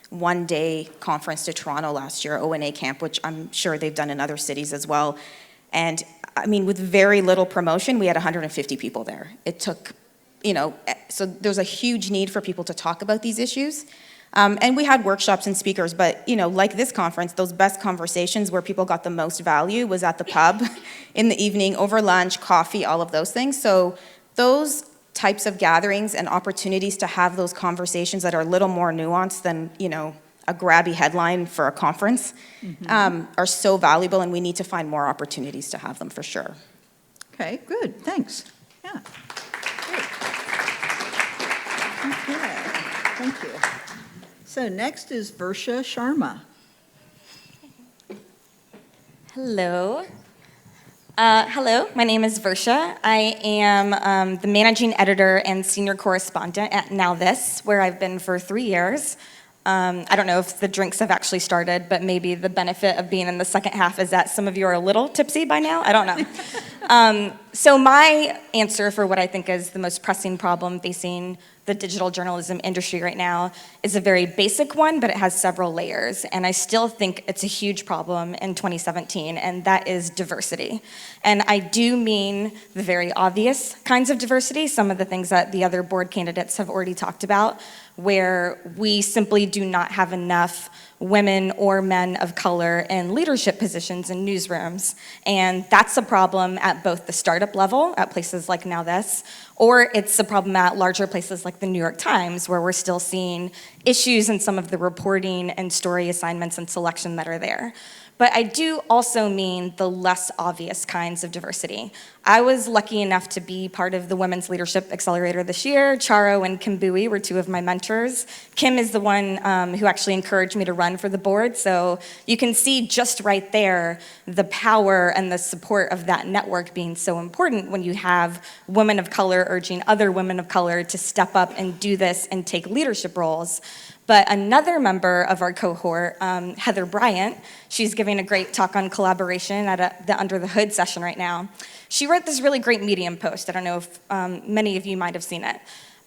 one-day conference to Toronto last year, ONA Camp, which I'm sure they've done in other cities as well. And I mean, with very little promotion, we had 150 people there. It took, so there's a huge need for people to talk about these issues. And we had workshops and speakers, but like this conference, those best conversations where people got the most value was at the pub in the evening, over lunch, coffee, all of those things. So those types of gatherings and opportunities to have those conversations that are a little more nuanced than, a grabby headline for a conference, are so valuable, and we need to find more opportunities to have them for sure. Okay, good, thanks. Yeah. Great. Okay, thank you. So next is Varsha Sharma. Hello. Hello, my name is Varsha. I am the managing editor and senior correspondent at Now This, where I've been for 3 years. I don't know if the drinks have actually started, but maybe the benefit of being in the second half is that some of you are a little tipsy by now. I don't know. So my answer for what I think is the most pressing problem facing the digital journalism industry right now is a very basic one, but it has several layers. And I still think it's a huge problem in 2017, and that is diversity. And I do mean the very obvious kinds of diversity, some of the things that the other board candidates have already talked about, where we simply do not have enough women or men of color in leadership positions in newsrooms. And that's a problem at both the startup level, at places like Now This, or it's a problem at larger places like the New York Times, where we're still seeing issues in some of the reporting and story assignments and selection that are there. But I do also mean the less obvious kinds of diversity. I was lucky enough to be part of the Women's Leadership Accelerator this year. Charo and Kim Bowie were two of my mentors. Kim is the one who actually encouraged me to run for the board, so you can see just right there the power and the support of that network being so important when you have women of color urging other women of color to step up and do this and take leadership roles. But another member of our cohort, Heather Bryant, she's giving a great talk on collaboration at the Under the Hood session right now. She wrote this really great Medium post. I don't know if many of you might have seen it.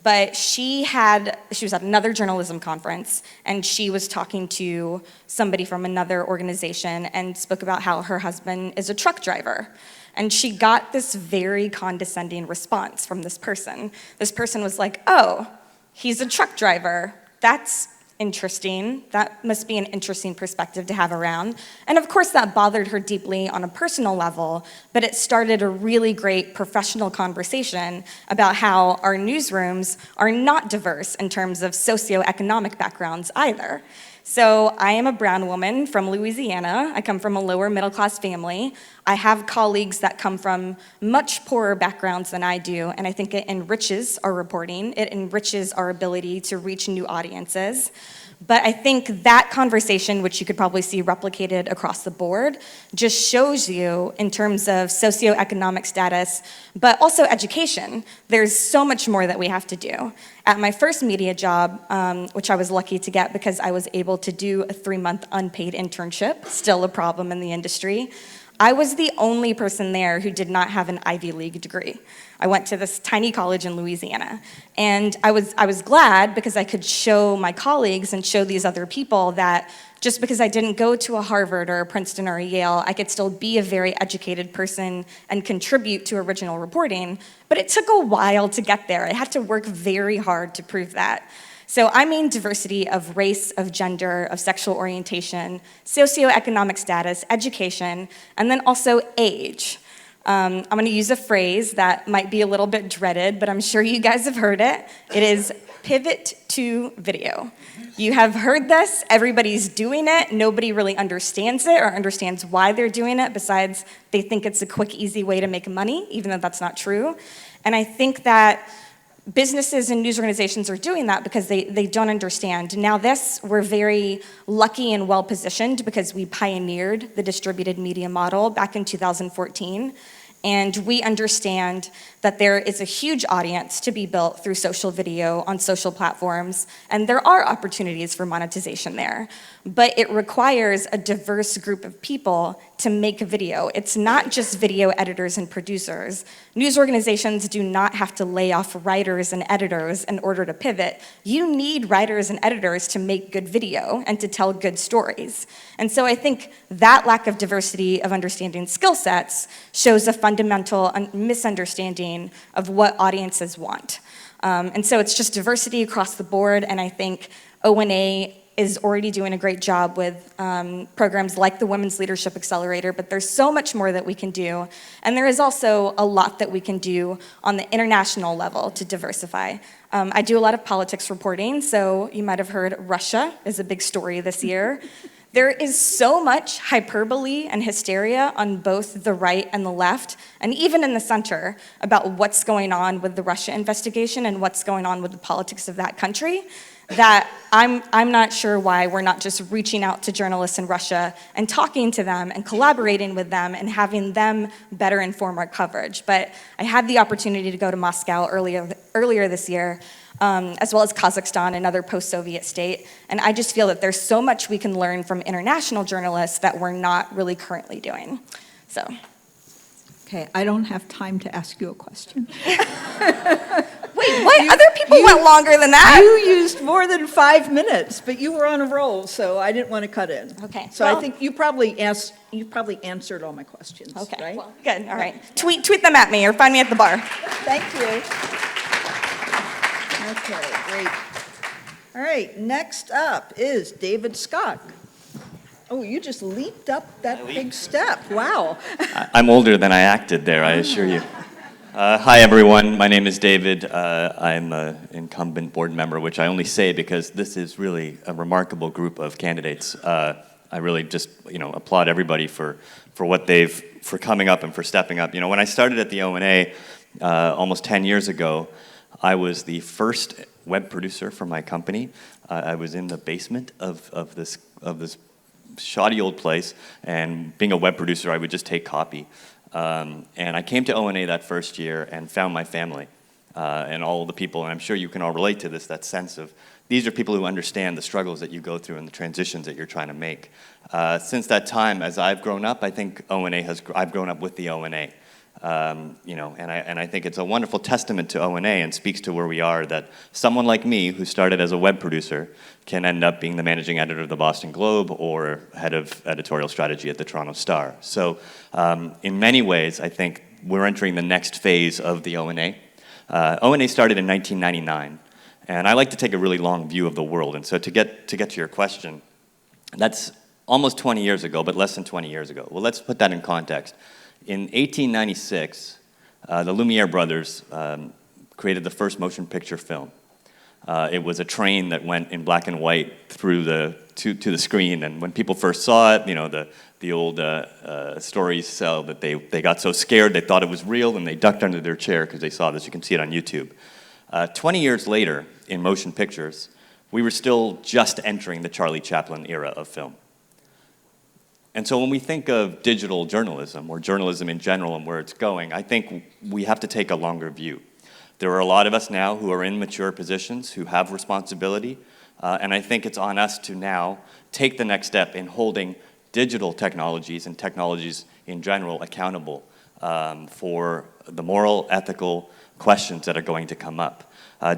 But she was at another journalism conference, and she was talking to somebody from another organization and spoke about how her husband is a truck driver. And she got this very condescending response from this person. This person was like, "Oh, he's a truck driver. That's interesting. That must be an interesting perspective to have around." And of course that bothered her deeply on a personal level, but it started a really great professional conversation about how our newsrooms are not diverse in terms of socioeconomic backgrounds either. So I am a brown woman from Louisiana. I come from a lower middle class family. I have colleagues that come from much poorer backgrounds than I do, and I think it enriches our reporting. It enriches our ability to reach new audiences. But I think that conversation, which you could probably see replicated across the board, just shows you in terms of socioeconomic status, but also education. There's so much more that we have to do. At my first media job, which I was lucky to get because I was able to do a 3-month unpaid internship, still a problem in the industry, I was the only person there who did not have an Ivy League degree. I went to this tiny college in Louisiana. And I was glad because I could show my colleagues and show these other people that just because I didn't go to a Harvard or a Princeton or a Yale, I could still be a very educated person and contribute to original reporting. But it took a while to get there. I had to work very hard to prove that. So I mean diversity of race, of gender, of sexual orientation, socioeconomic status, education, and then also age. I'm going to use a phrase that might be a little bit dreaded, but I'm sure you guys have heard it. It is pivot to video. You have heard this, everybody's doing it, nobody really understands it or understands why they're doing it, besides they think it's a quick, easy way to make money, even though that's not true. And I think that businesses and news organizations are doing that because they don't understand. Now we're very lucky and well positioned because we pioneered the distributed media model back in 2014. And we understand that there is a huge audience to be built through social video on social platforms, and there are opportunities for monetization there. But it requires a diverse group of people to make a video. It's not just video editors and producers. News organizations do not have to lay off writers and editors in order to pivot. You need writers and editors to make good video and to tell good stories. And so I think that lack of diversity of understanding skill sets shows a fundamental misunderstanding of what audiences want. And so it's just diversity across the board, and I think ONA is already doing a great job with programs like the Women's Leadership Accelerator, but there's so much more that we can do. And there is also a lot that we can do on the international level to diversify. I do a lot of politics reporting, so you might have heard Russia is a big story this year. There is so much hyperbole and hysteria on both the right and the left, and even in the center, about what's going on with the Russia investigation and what's going on with the politics of that country, that I'm not sure why we're not just reaching out to journalists in Russia and talking to them and collaborating with them and having them better inform our coverage. But I had the opportunity to go to Moscow earlier this year, as well as Kazakhstan, another post-Soviet state, and I just feel that there's so much we can learn from international journalists that we're not really currently doing. So. Okay, I don't have time to ask you a question. Wait, what? Other people went longer than that? You used more than 5 minutes, but you were on a roll, so I didn't want to cut in. Okay. So I think you probably answered all my questions, Okay, right? well, good, all right. Tweet them at me or find me at the bar. Thank you. Okay, great. All right, next up is David Scott. Oh, you just leaped up that big step. Wow. I'm older than I acted there, I assure you. Hi, everyone. My name is David. I'm an incumbent board member, which I only say because this is really a remarkable group of candidates. I really just, applaud everybody for coming up and for stepping up. When I started at the ONA almost 10 years ago, I was the first web producer for my company. I was in the basement of this shoddy old place, and being a web producer, I would just take copy. And I came to ONA that first year and found my family and all the people, and I'm sure you can all relate to this, that sense of these are people who understand the struggles that you go through and the transitions that you're trying to make. Since that time, as I've grown up, I think I've grown up with the ONA. And I think it's a wonderful testament to ONA and speaks to where we are, that someone like me who started as a web producer can end up being the managing editor of the Boston Globe or head of editorial strategy at the Toronto Star. So in many ways, I think we're entering the next phase of the ONA. ONA started in 1999, and I like to take a really long view of the world. And so to get to your question, that's almost 20 years ago, but less than 20 years ago. Well, let's put that in context. In 1896, the Lumiere brothers created the first motion picture film. It was a train that went in black and white through to the screen, and when people first saw it, the old stories tell that they got so scared they thought it was real, and they ducked under their chair because they saw this. You can see it on YouTube. 20 years later, in motion pictures, we were still just entering the Charlie Chaplin era of film. And so when we think of digital journalism, or journalism in general and where it's going, I think we have to take a longer view. There are a lot of us now who are in mature positions, who have responsibility, and I think it's on us to now take the next step in holding digital technologies and technologies in general accountable for the moral, ethical questions that are going to come up.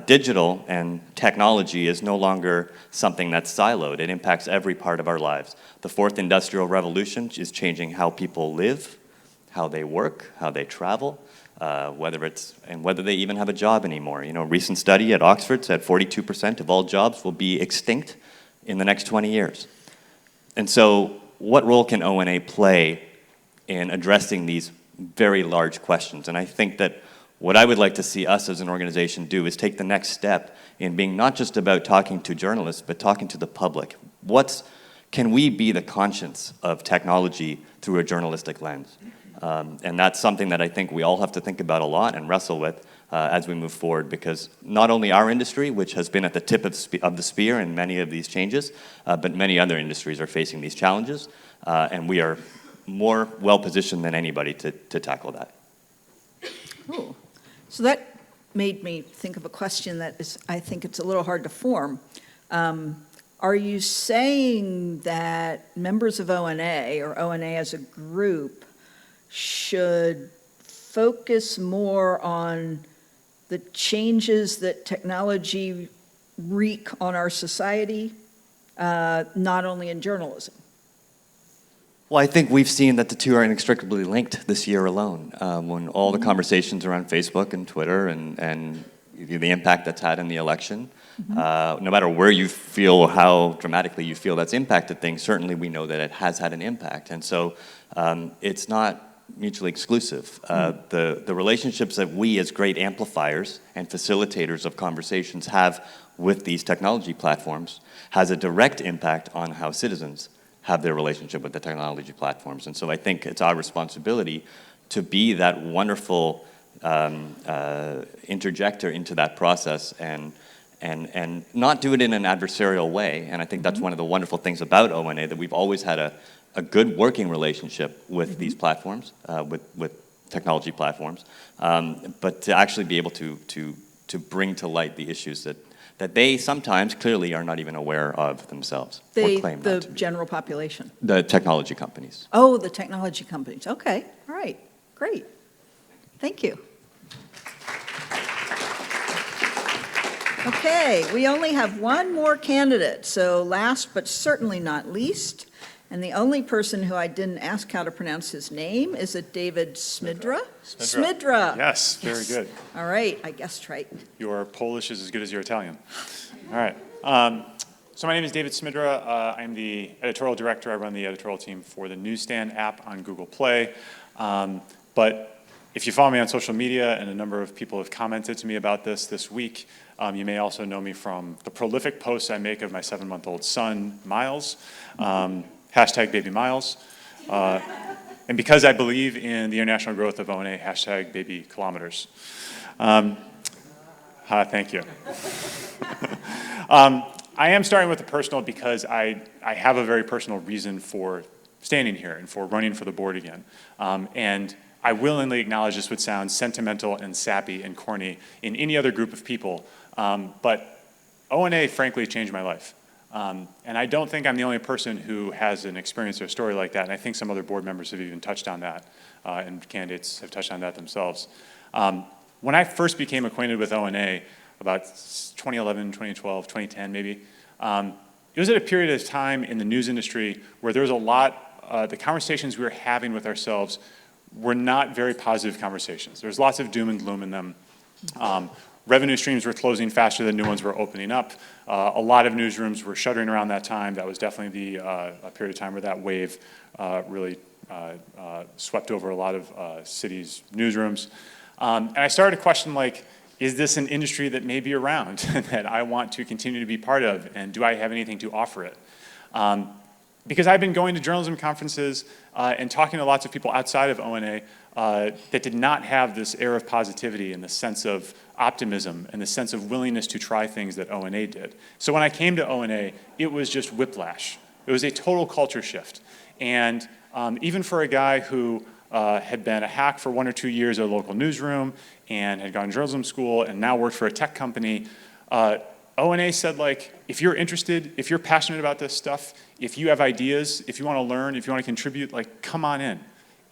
Digital and technology is no longer something that's siloed. It impacts every part of our lives. The fourth industrial revolution is changing how people live, how they work, how they travel, whether they even have a job anymore. You know, a recent study at Oxford said 42% of all jobs will be extinct in the next 20 years. And so what role can ONA play in addressing these very large questions? And I think that what I would like to see us as an organization do is take the next step in being not just about talking to journalists, but talking to the public. Can we be the conscience of technology through a journalistic lens? And that's something that I think we all have to think about a lot and wrestle with as we move forward, because not only our industry, which has been at the tip of the spear in many of these changes, but many other industries are facing these challenges, and we are more well-positioned than anybody to tackle that. Cool. So that made me think of a question that is, I think it's a little hard to form. Are you saying that members of ONA or ONA as a group should focus more on the changes that technology wreak on our society, not only in journalism? Well, I think we've seen that the two are inextricably linked this year alone. When all the conversations around Facebook and Twitter and the impact that's had in the election, no matter where you feel or how dramatically you feel that's impacted things, certainly we know that it has had an impact. And so it's not mutually exclusive. The relationships that we as great amplifiers and facilitators of conversations have with these technology platforms has a direct impact on how citizens have their relationship with the technology platforms. And so I think it's our responsibility to be that wonderful interjector into that process and not do it in an adversarial way. And I think that's one of the wonderful things about ONA, that we've always had a good working relationship with these platforms, with technology platforms, but to actually be able to bring to light the issues that they sometimes clearly are not even aware of themselves. Or claim not The to be. general population? The technology companies. Oh, the technology companies. Okay, all right, great. Thank you. Okay, we only have one more candidate, so last but certainly not least, and the only person who I didn't ask how to pronounce his name, is it David Smidra? Smidra. Yes, very good. All right, I guessed right. Your Polish is as good as your Italian. All right. So my name is David Smidra. I'm the editorial director. I run the editorial team for the Newsstand app on Google Play. But if you follow me on social media, and a number of people have commented to me about this week, you may also know me from the prolific posts I make of my 7-month-old son, Miles. Hashtag baby Miles. And because I believe in the international growth of ONA, hashtag baby kilometers. Thank you. I am starting with the personal because I have a very personal reason for standing here and for running for the board again. And I willingly acknowledge this would sound sentimental and sappy and corny in any other group of people, but ONA frankly changed my life. And I don't think I'm the only person who has an experience or a story like that, and I think some other board members have even touched on that, and candidates have touched on that themselves. When I first became acquainted with ONA, about 2011, 2012, 2010 maybe, it was at a period of time in the news industry where there was a lot, the conversations we were having with ourselves were not very positive conversations. There was lots of doom and gloom in them. Revenue streams were closing faster than new ones were opening up. A lot of newsrooms were shuttering around that time. That was definitely a period of time where that wave really swept over a lot of cities' newsrooms. And I started to question, like, is this an industry that may be around that I want to continue to be part of, and do I have anything to offer it? Because I've been going to journalism conferences and talking to lots of people outside of ONA that did not have this air of positivity and the sense of optimism and the sense of willingness to try things that ONA did. So when I came to ONA, it was just whiplash. It was a total culture shift. And even for a guy who had been a hack for 1 or 2 years at a local newsroom and had gone to journalism school and now worked for a tech company, ONA said, like, if you're interested, if you're passionate about this stuff, if you have ideas, if you want to learn, if you want to contribute, like, come on in.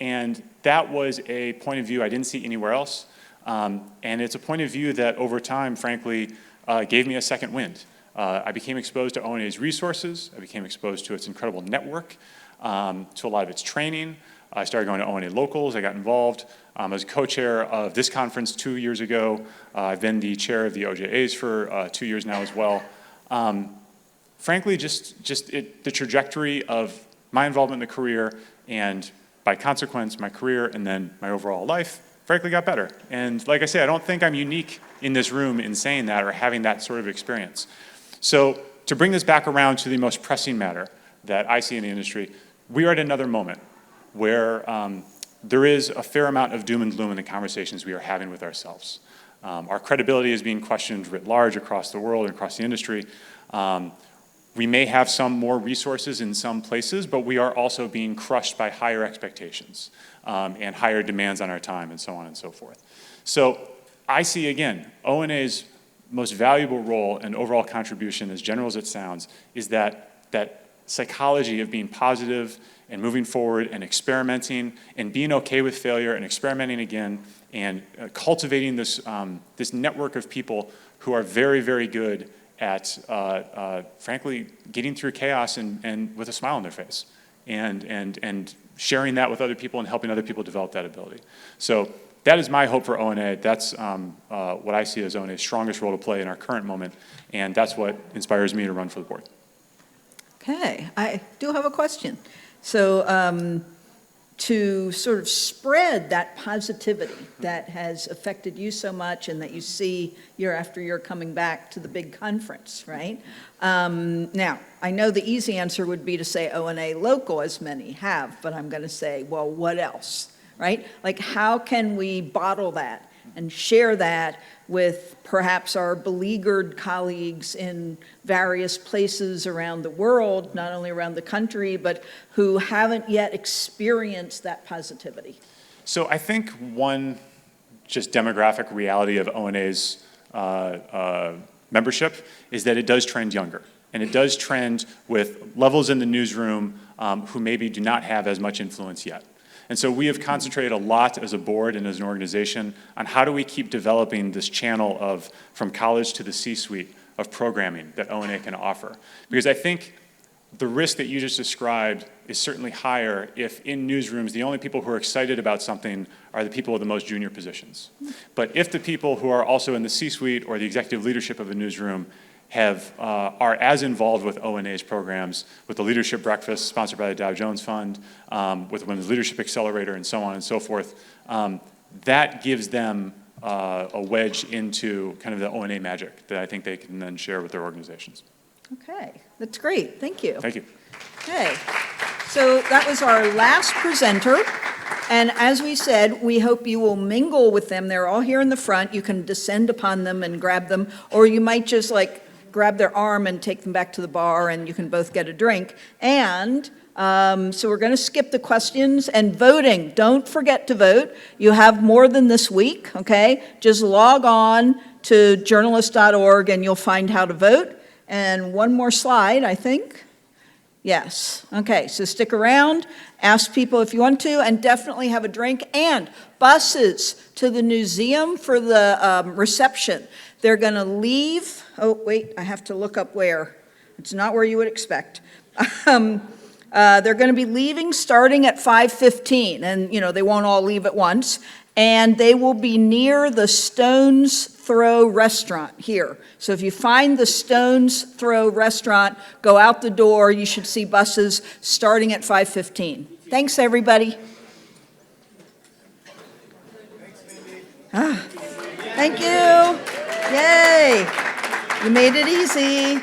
And that was a point of view I didn't see anywhere else. And it's a point of view that over time, frankly, gave me a second wind. I became exposed to ONA's resources. I became exposed to its incredible network, to a lot of its training. I started going to ONA locals. I got involved. I was co-chair of this conference 2 years ago. I've been the chair of the OJAs for 2 years now as well. Frankly, the trajectory of my involvement in the career, and by consequence, my career and then my overall life, frankly got better. And like I say, I don't think I'm unique in this room in saying that or having that sort of experience. So to bring this back around to the most pressing matter that I see in the industry, we are at another moment where there is a fair amount of doom and gloom in the conversations we are having with ourselves. Our credibility is being questioned writ large across the world and across the industry. We may have some more resources in some places, but we are also being crushed by higher expectations and higher demands on our time and so on and so forth. So I see, again, ONA's most valuable role and overall contribution, as general as it sounds, is that psychology of being positive and moving forward and experimenting and being okay with failure and experimenting again and cultivating this, this network of people who are very, very good at, frankly, getting through chaos and with a smile on their face and sharing that with other people and helping other people develop that ability. So that is my hope for ONA. That's what I see as ONA's strongest role to play in our current moment, and that's what inspires me to run for the board. Okay, I do have a question. So to sort of spread that positivity that has affected you so much and that you see year after year coming back to the big conference, right? Now, I know the easy answer would be to say ONA local, as many have, but I'm going to say, well, what else, right? Like, how can we bottle that and share that with perhaps our beleaguered colleagues in various places around the world, not only around the country, but who haven't yet experienced that positivity? So I think one just demographic reality of ONA's membership is that it does trend younger. And it does trend with levels in the newsroom who maybe do not have as much influence yet. And so we have concentrated a lot as a board and as an organization on how do we keep developing this channel of from college to the C-suite of programming that ONA can offer. Because I think the risk that you just described is certainly higher if in newsrooms the only people who are excited about something are the people with the most junior positions. But if the people who are also in the C-suite or the executive leadership of a newsroom are as involved with ONA's programs, with the Leadership Breakfast sponsored by the Dow Jones Fund, with Women's Leadership Accelerator, and so on and so forth, that gives them a wedge into kind of the ONA magic that I think they can then share with their organizations. Okay, that's great. Thank you. Thank you. Okay, so that was our last presenter. And as we said, we hope you will mingle with them. They're all here in the front. You can descend upon them and grab them, or you might just like grab their arm and take them back to the bar and you can both get a drink. And so we're going to skip the questions and voting. Don't forget to vote. You have more than this week, okay? Just log on to journalist.org and you'll find how to vote. And one more slide, I think. Yes. Okay, so stick around, ask people if you want to, and definitely have a drink. And buses to the museum for the reception. They're going to leave. Oh, wait, I have to look up where. It's not where you would expect. They're going to be leaving starting at 5:15, and you know they won't all leave at once. And they will be near the Stones Throw restaurant here. So if you find the Stones Throw restaurant, go out the door. You should see buses starting at 5:15. Thanks, everybody. Thank you. Yay. You made it easy.